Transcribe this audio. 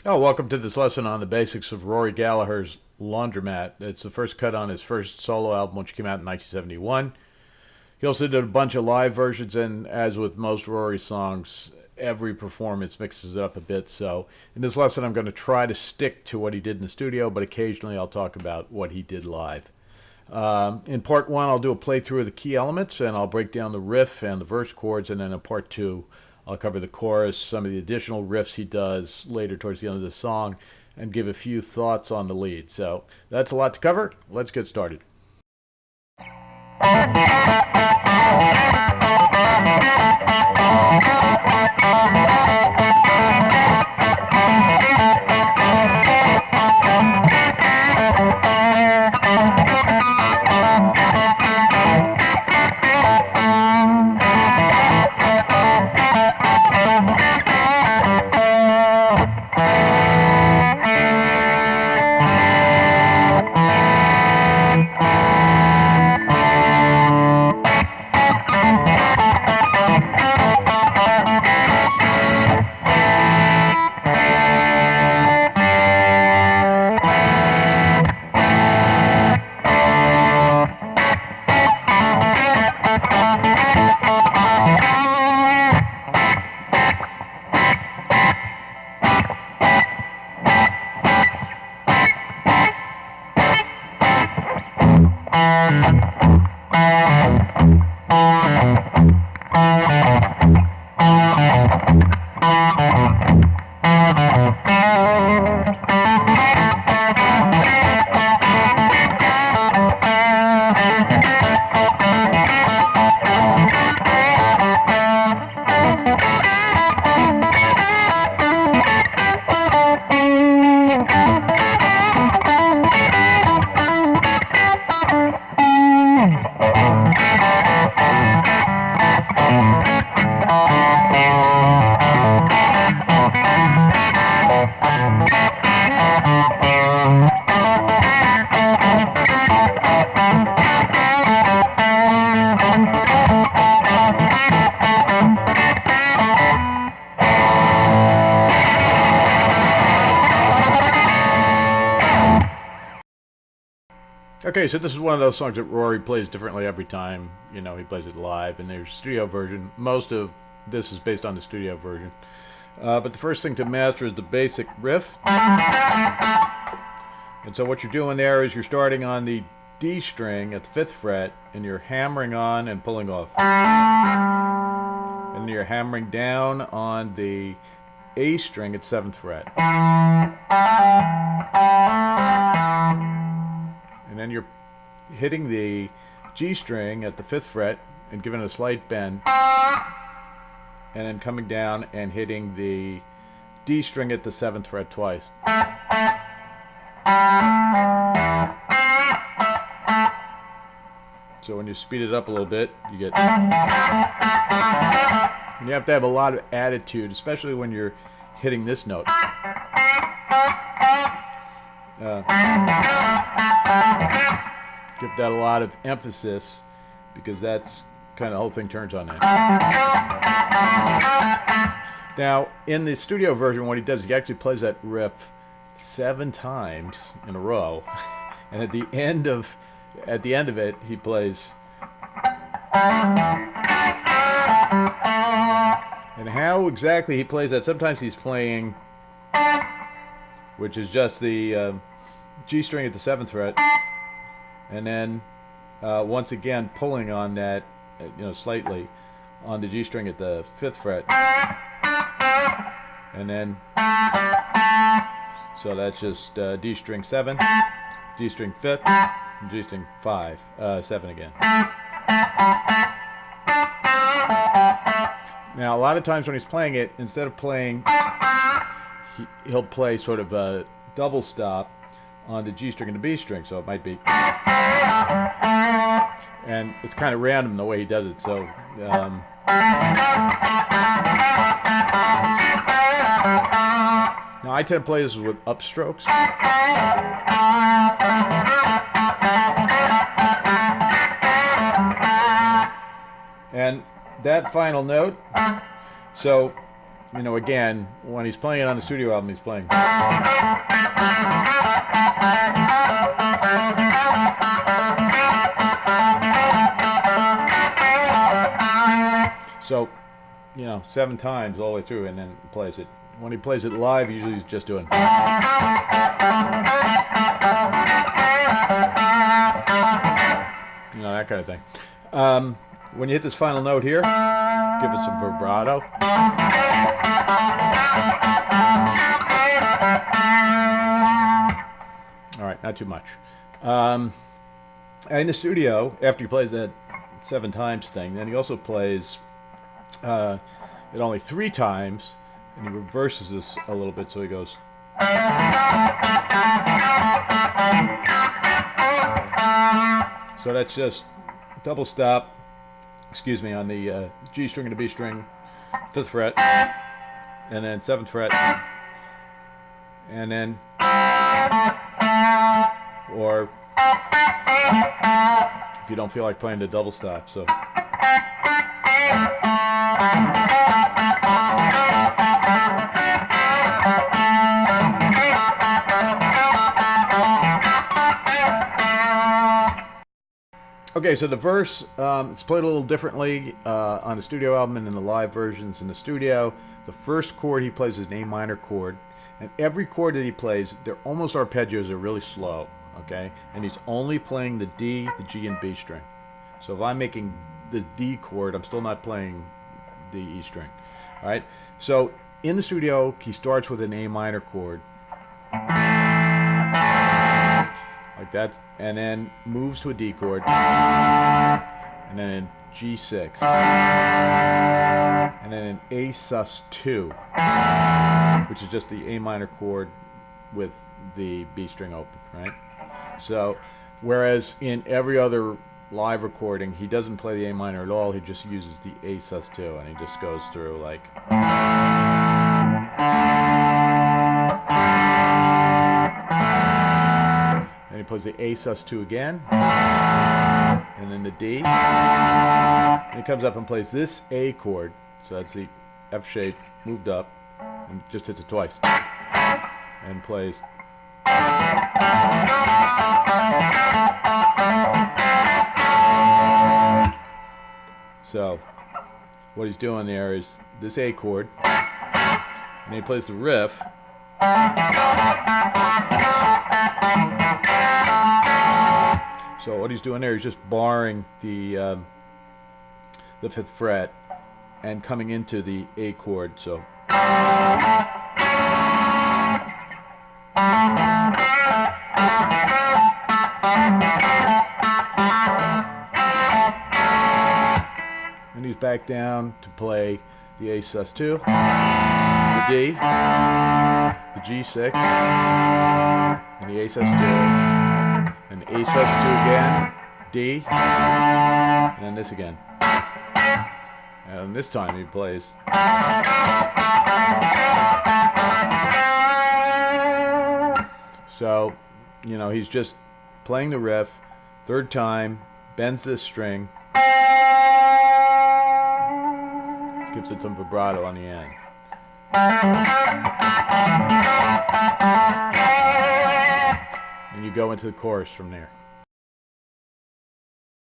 Oh, welcome to this lesson on the basics of Rory Gallagher's Laundromat. It's the first cut on his first solo album, which came out in 1971. He also did a bunch of live versions, and as with most Rory songs, every performance mixes it up a bit. So in this lesson, I'm going to try to stick to what he did in the studio, but occasionally I'll talk about what he did live. In part one, I'll do a playthrough of the key elements, and I'll break down the riff and the verse chords, and then in part two, I'll cover the chorus, some of the additional riffs he does later towards the end of the song, and give a few thoughts on the lead. So that's a lot to cover. Let's get started. Okay, so this is one of those songs that Rory plays differently every time. You know, he plays it live, and there's a studio version. Most of this is based on the studio version. But the first thing to master is the basic riff. And so what you're doing there is you're starting on the D string at the 5th fret, and you're hammering on and pulling off. And you're hammering down on the A string at 7th fret. And then you're hitting the G string at the 5th fret and giving it a slight bend. And then coming down and hitting the D string at the 7th fret twice. So when you speed it up a little bit, you get... And you have to have a lot of attitude, especially when you're hitting this note. Give that a lot of emphasis, because that's kind of the whole thing turns on that. Now, in the studio version, what he does, he actually plays that riff 7 times in a row, and at the end of it, he plays. And how exactly he plays that? Sometimes he's playing, which is just the G string at the 7th fret, and then once again pulling on that, slightly on the G string at the 5th fret, and then so that's just D string 7, G string 5th, and G string 5, 7 again. Now, a lot of times when he's playing it, instead of playing, he'll play sort of a double stop on the G string and the B string, so it might be, and it's kind of random the way he does it. So now I tend to play this with upstrokes. And that final note, so you know, again, when he's playing it on the studio album, he's playing. So, you know, 7 times all the way through, and then plays it. When he plays it live, usually he's just doing. You know, that kind of thing. When you hit this final note here, give it some vibrato. All right, not too much. In the studio, after he plays that 7 times thing, then he also plays it only 3 times, and he reverses this a little bit, so he goes. So that's just double stop, excuse me, on the G string and the B string, 5th fret, and then 7th fret, and then, or if you don't feel like playing the double stop, so. Okay, so the verse, it's played a little differently on the studio album and in the live versions in the studio. The first chord he plays is an A minor chord, and every chord that he plays, they're almost arpeggios, they're really slow, okay? And he's only playing the D, the G, and B string. So if I'm making the D chord, I'm still not playing the E string, all right? So in the studio, he starts with an A minor chord, like that, and then moves to a D chord, and then a G6, and then an A sus2, which is just the A minor chord with the B string open, right? So, whereas in every other live recording, he doesn't play the A minor at all, he just uses the A sus2, and he just goes through like. And he plays the A sus2 again, and then the D, and he comes up and plays this A chord, so that's the F shape moved up, and just hits it twice, and plays. So what he's doing there is this A chord, and he plays the riff. So what he's doing there is just barring the 5th fret and coming into the A chord. So. And he's back down to play the A sus2, the D, the G6, and the A sus2, and A sus2 again, D, and then this again. And this time he plays. So, you know, he's just playing the riff, 3rd time, bends this string, gives it some vibrato on the end. And you go into the chorus from there.